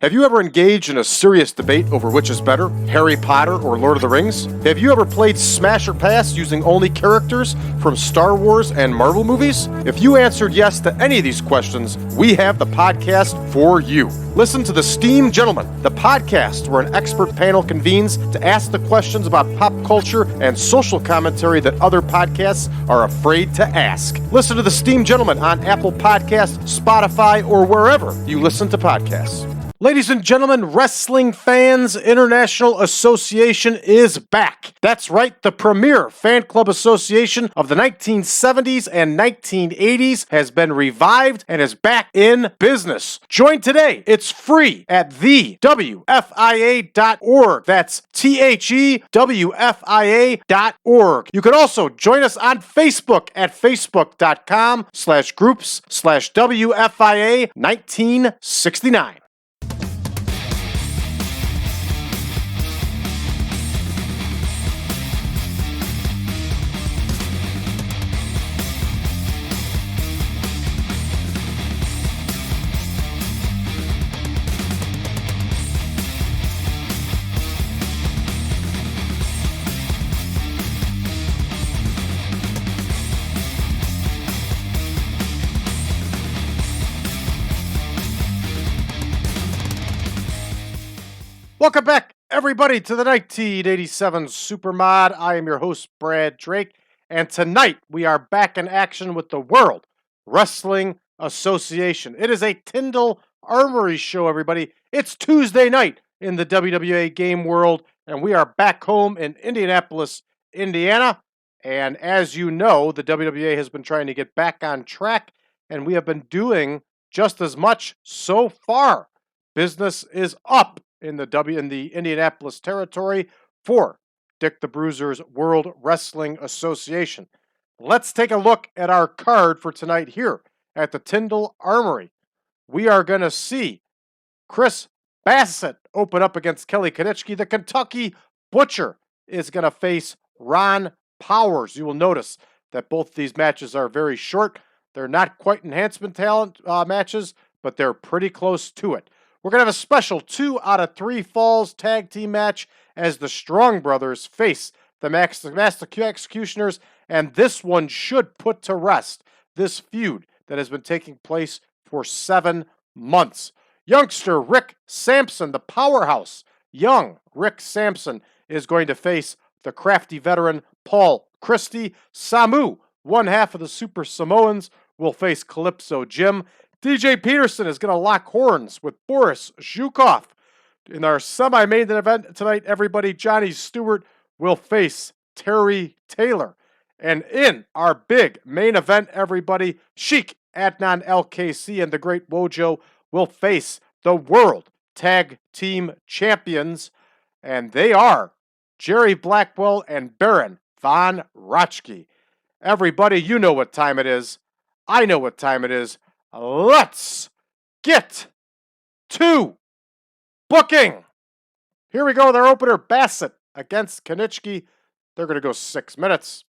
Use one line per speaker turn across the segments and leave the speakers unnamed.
Have you ever engaged in a serious debate over which is better, Harry Potter or Lord of the Rings? Have you ever played Smash or Pass using only characters from Star Wars and Marvel movies? If you answered yes to any of these questions, we have the podcast for you. Listen to The Steam Gentlemen, the podcast where an expert panel convenes to ask the questions about pop culture and social commentary that other podcasts are afraid to ask. Listen to The Steam Gentlemen on Apple Podcasts, Spotify, or wherever you listen to podcasts. Ladies and gentlemen, Wrestling Fans International Association is back. That's right, the premier fan club association of the 1970s and 1980s has been revived and is back in business. Join today. It's free at thewfia.org. That's thewfia.org. You can also join us on Facebook at facebook.com/groups/WFIA 1969. Welcome back, everybody, to the 1987 Supermod. I am your host, Brad Drake, and tonight we are back in action with the World Wrestling Association. It is a Tyndall Armory show, everybody. It's Tuesday night in the WWA game world, and we are back home in Indianapolis, Indiana. And as you know, the WWA has been trying to get back on track, and we have been doing just as much so far. Business is up in the Indianapolis territory for Dick the Bruiser's World Wrestling Association. Let's take a look at our card for tonight here at the Tyndall Armory. We are going to see Chris Bassett open up against Kelly Kiniski. The Kentucky Butcher is going to face Ron Powers. You will notice that both these matches are very short. They're not quite enhancement talent matches, but they're pretty close to it. We're going to have a special 2 out of 3 falls tag team match as the Strong Brothers face the Master Executioners, and this one should put to rest this feud that has been taking place for 7 months. Youngster Rick Sampson, the powerhouse, young Rick Sampson, is going to face the crafty veteran Paul Christy. Samu, one half of the Super Samoans, will face Calypso Jim. DJ Peterson is going to lock horns with Boris Zhukov. In our semi-main event tonight, everybody, Jonnie Stewart will face Terry Taylor. And in our big main event, everybody, Sheik, ADNAN, al-Kaissie, and the great Wojo will face the World Tag Team Champions. And they are Jerry Blackwell and Baron Von Raschke. Everybody, you know what time it is. I know what time it is. Let's get to booking. Here we go. Their opener, Bassett against Kiniski. They're going to go 6 minutes.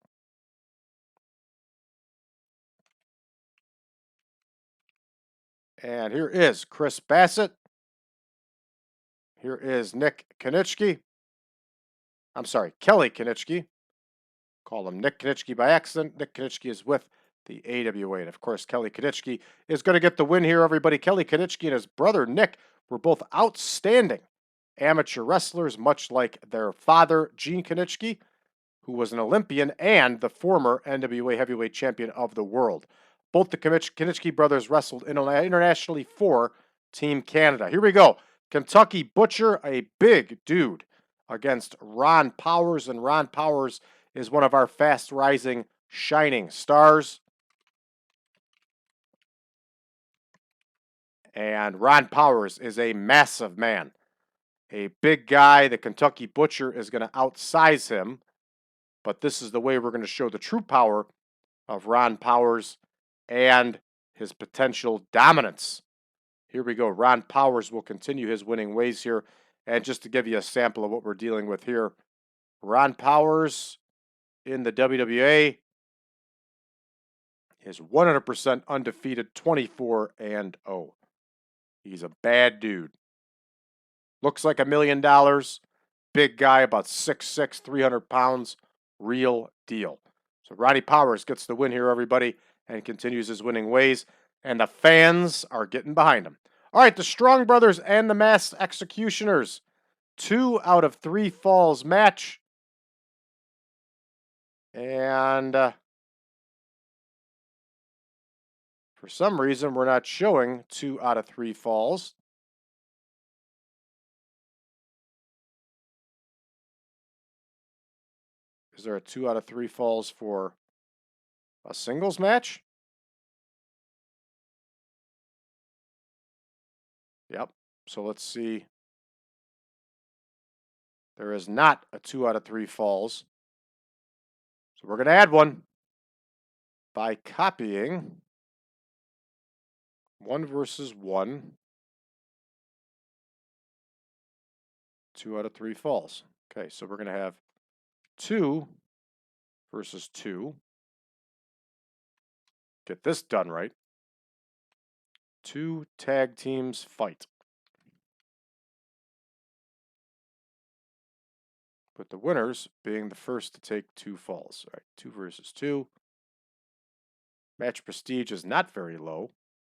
And here is Chris Bassett. Here is Nick Kiniski. I'm sorry, Kelly Kiniski. Call him Nick Kiniski by accident. Nick Kiniski is with the AWA. And of course, Kelly Kiniski is going to get the win here, everybody. Kelly Kiniski and his brother Nick were both outstanding amateur wrestlers, much like their father, Gene Kiniski, who was an Olympian and the former NWA heavyweight champion of the world. Both the Kiniski brothers wrestled internationally for Team Canada. Here we go. Kentucky Butcher, a big dude, against Ron Powers. And Ron Powers is one of our fast-rising, shining stars. And Ron Powers is a massive man. A big guy. The Kentucky Butcher is going to outsize him. But this is the way we're going to show the true power of Ron Powers and his potential dominance. Here we go. Ron Powers will continue his winning ways here. And just to give you a sample of what we're dealing with here, Ron Powers in the WWA is 100% undefeated, 24-0. He's a bad dude. Looks like $1 million. Big guy, about 6'6", 300 pounds. Real deal. So Ronnie Powers gets the win here, everybody, and continues his winning ways. And the fans are getting behind him. All right, the Strong Brothers and the Masked Executioners. 2 out of 3 falls match. And for some reason, we're not showing 2 out of 3 falls. Is there a 2 out of 3 falls for a singles match? Yep. So let's see. There is not a 2 out of 3 falls. So we're going to add one by copying 1 versus 1. 2 out of 3 falls. Okay, so we're going to have 2 versus 2. Get this done right. 2 tag teams fight. With the winners being the first to take 2 falls. All right, 2 versus 2. Match prestige is not very low.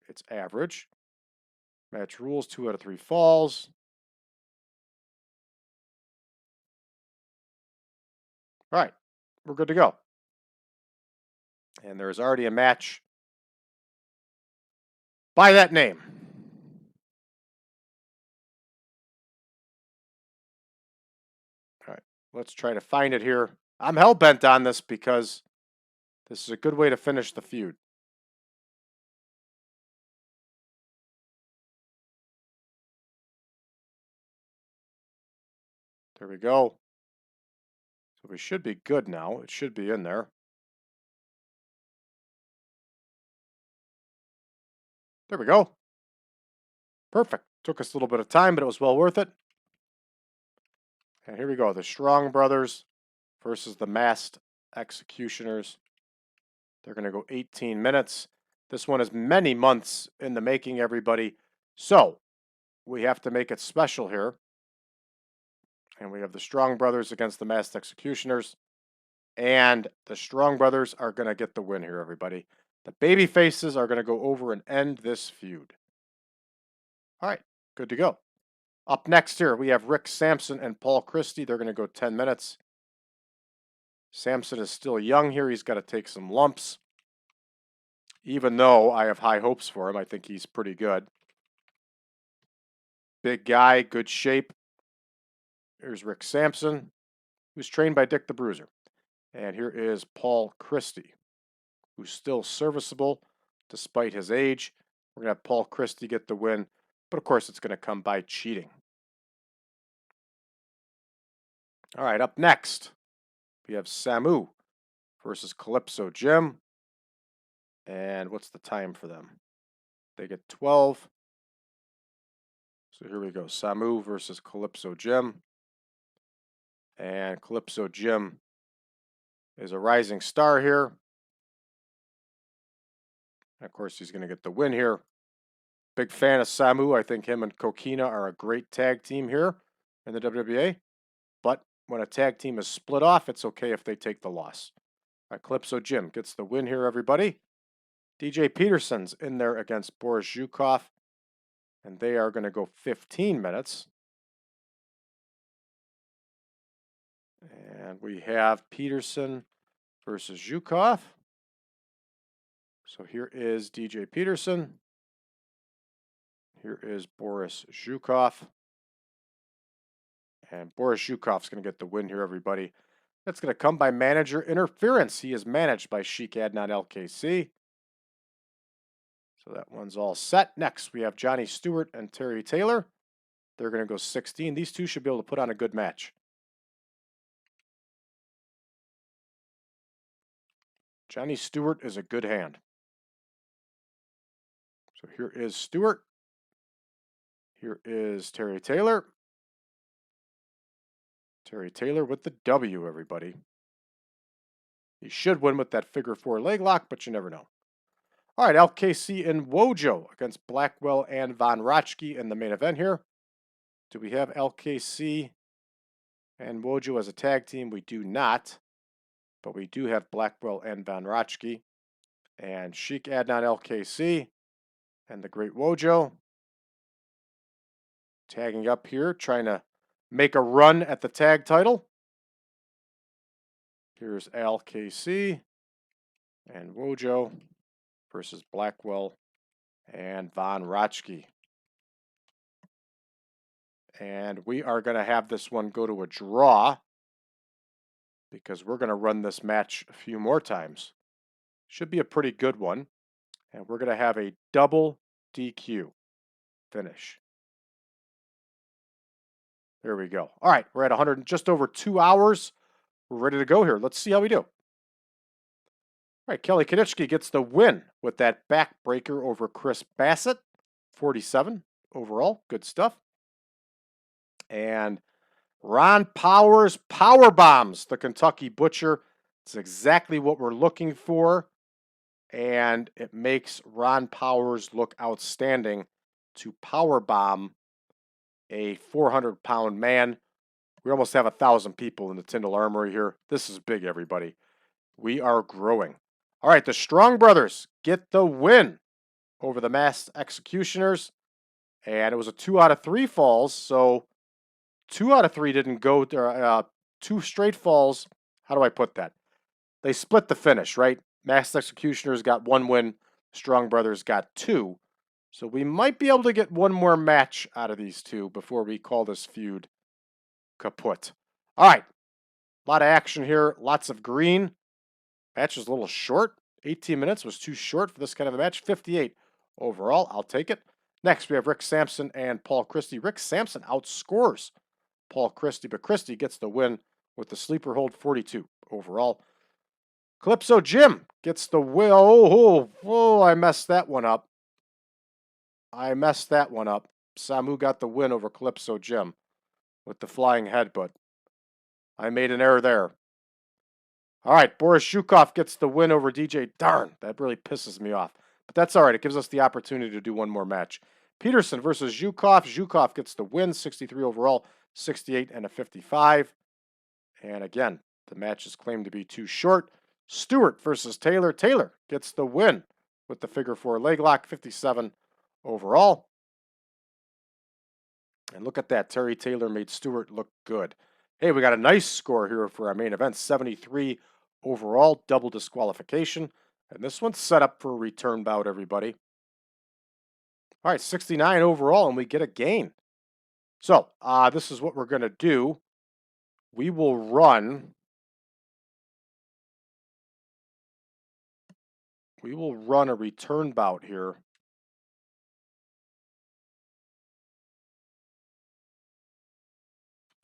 It's average. Match rules, 2 out of 3 falls. All right, we're good to go. And there's already a match by that name. All right, let's try to find it here. I'm hell-bent on this because this is a good way to finish the feud. There we go. So we should be good now. It should be in there. There we go. Perfect. Took us a little bit of time, but it was well worth it. And here we go. The Strong Brothers versus the Masked Executioners. They're going to go 18 minutes. This one is many months in the making, everybody. So we have to make it special here. And we have the Strong Brothers against the Masked Executioners. And the Strong Brothers are going to get the win here, everybody. The baby faces are going to go over and end this feud. All right, good to go. Up next here, we have Rick Sampson and Paul Christy. They're going to go 10 minutes. Sampson is still young here. He's got to take some lumps. Even though I have high hopes for him, I think he's pretty good. Big guy, good shape. Here's Rick Sampson, who's trained by Dick the Bruiser. And here is Paul Christy, who's still serviceable despite his age. We're going to have Paul Christy get the win, but of course it's going to come by cheating. All right, up next, we have Samu versus Calypso Jim. And what's the time for them? They get 12. So here we go. Samu versus Calypso Jim. And Calypso Jim is a rising star here. And of course, he's going to get the win here. Big fan of Samu. I think him and Kokina are a great tag team here in the WWA. But when a tag team is split off, it's okay if they take the loss. All right, Calypso Jim gets the win here, everybody. DJ Peterson's in there against Boris Zhukov. And they are going to go 15 minutes. And we have Peterson versus Zhukov. So here is DJ Peterson. Here is Boris Zhukov. And Boris Zhukov's going to get the win here, everybody. That's going to come by manager interference. He is managed by Sheik, ADNAN, al-Kaissie. So that one's all set. Next, we have Jonnie Stewart and Terry Taylor. They're going to go 16. These two should be able to put on a good match. Jonnie Stewart is a good hand. So here is Stewart. Here is Terry Taylor. Terry Taylor with the W, everybody. He should win with that figure 4 leg lock, but you never know. All right, al-Kaissie and Wojo against Blackwell and Von Raschke in the main event here. Do we have al-Kaissie and Wojo as a tag team? We do not. But we do have Blackwell and Von Raschke. And Sheik, ADNAN, al-Kaissie. And the great Wojo. Tagging up here, trying to make a run at the tag title. Here's al-Kaissie and Wojo versus Blackwell and Von Raschke. And we are going to have this one go to a draw because we're going to run this match a few more times. Should be a pretty good one. And we're going to have a double DQ finish. There we go. All right, we're at 100, just over 2 hours. We're ready to go here. Let's see how we do. All right, Kelly Kiniski gets the win with that backbreaker over Chris Bassett. 47 overall. Good stuff. And Ron Powers power bombs the Kentucky Butcher. It's exactly what we're looking for. And it makes Ron Powers look outstanding to power bomb a 400-pound man. We almost have 1,000 people in the Tyndall Armory here. This is big, everybody. We are growing. All right, the Strong Brothers get the win over the Masked Executioners. And it was a 2 out of 3 falls. So 2 out of 3 didn't go. 2 straight falls. How do I put that? They split the finish, right? Masked Executioners got 1 win. Strong Brothers got 2. So we might be able to get 1 more match out of these 2 before we call this feud kaput. All right. A lot of action here. Lots of green. Match was a little short. 18 minutes was too short for this kind of a match. 58 overall. I'll take it. Next, we have Rick Sampson and Paul Christy. Rick Sampson outscores Paul Christy, but Christy gets the win with the sleeper hold. 42 overall. Calypso Jim gets the win. Oh, I messed that one up. Samu got the win over Calypso Jim with the flying headbutt. I made an error there. All right, Boris Zhukov gets the win over DJ. Darn, that really pisses me off. But that's all right. It gives us the opportunity to do 1 more match. Peterson versus Zhukov. Zhukov gets the win, 63 overall, 68 and a 55. And again, the match is claimed to be too short. Stewart versus Taylor. Taylor gets the win with the figure 4 leg lock, 57 overall. And look at that. Terry Taylor made Stewart look good. Hey, we got a nice score here for our main event. 73 overall, double disqualification. And this one's set up for a return bout, everybody. All right, 69 overall, and we get a gain. So, this is what we're going to do. We will run a return bout here.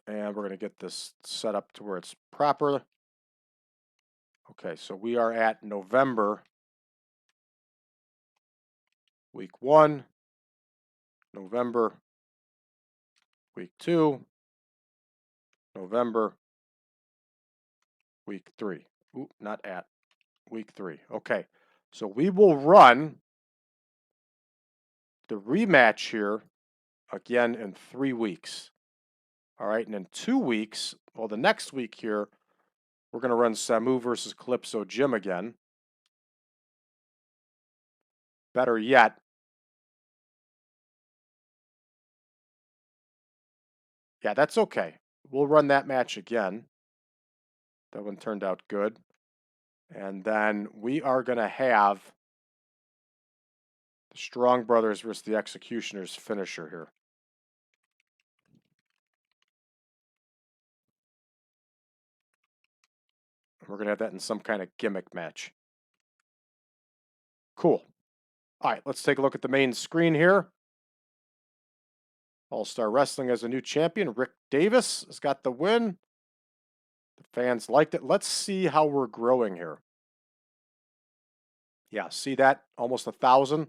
And we're going to get this set up to where it's proper. Okay, so we are at November, week 1, November, week 2, November, week 3. Ooh, not at, week 3. Okay, so we will run the rematch here again in 3 weeks. All right, and in 2 weeks, well, the next week here, we're going to run Samu versus Calypso Jim again. Better yet, yeah, that's okay. We'll run that match again. That one turned out good. And then we are going to have the Strong Brothers versus the Executioners finisher here. We're going to have that in some kind of gimmick match. Cool. All right, let's take a look at the main screen here. All-Star Wrestling as a new champion. Rick Davis has got the win. The fans liked it. Let's see how we're growing here. Yeah, see that? Almost 1,000.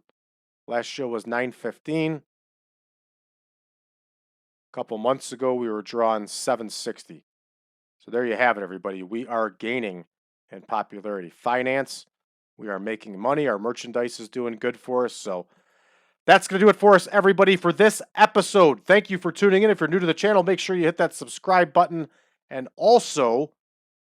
Last show was 915. A couple months ago, we were drawing 760. So there you have it, everybody. We are gaining in popularity. Finance, we are making money. Our merchandise is doing good for us. So That's going to do it for us, everybody, for this episode. Thank you for tuning in. If you're new to the channel, make sure you hit that subscribe button, and also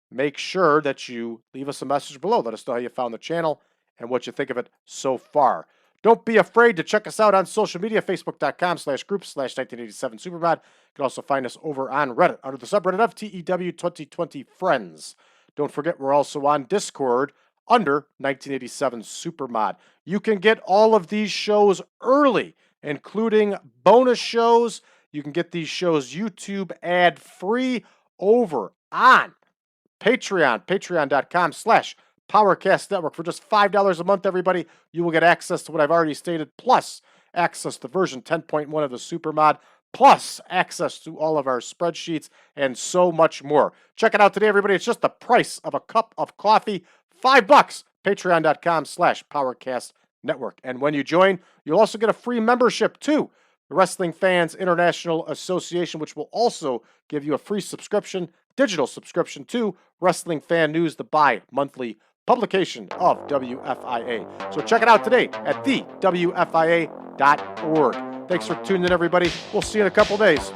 make sure that you leave us a message below. Let us know how you found the channel and what you think of it so far. Don't be afraid to check us out on social media, facebook.com/group/1987supermod. You can also find us over on Reddit under the subreddit of TEW 2020 Friends. Don't forget, we're also on Discord under 1987 Supermod. You can get all of these shows early, including bonus shows. You can get these shows YouTube ad-free over on Patreon, patreon.com/PowerCast Network. For just $5 a month, everybody, you will get access to what I've already stated, plus access to version 10.1 of the Supermod, plus access to all of our spreadsheets, and so much more. Check it out today, everybody. It's just the price of a cup of coffee, $5. Patreon.com/PowerCast Network. And when you join, you'll also get a free membership to the Wrestling Fans International Association, which will also give you a free subscription, digital subscription to Wrestling Fan News, the bi-monthly publication of WFIA. So check it out today at thewfia.org. Thanks for tuning in, everybody. We'll see you in a couple days.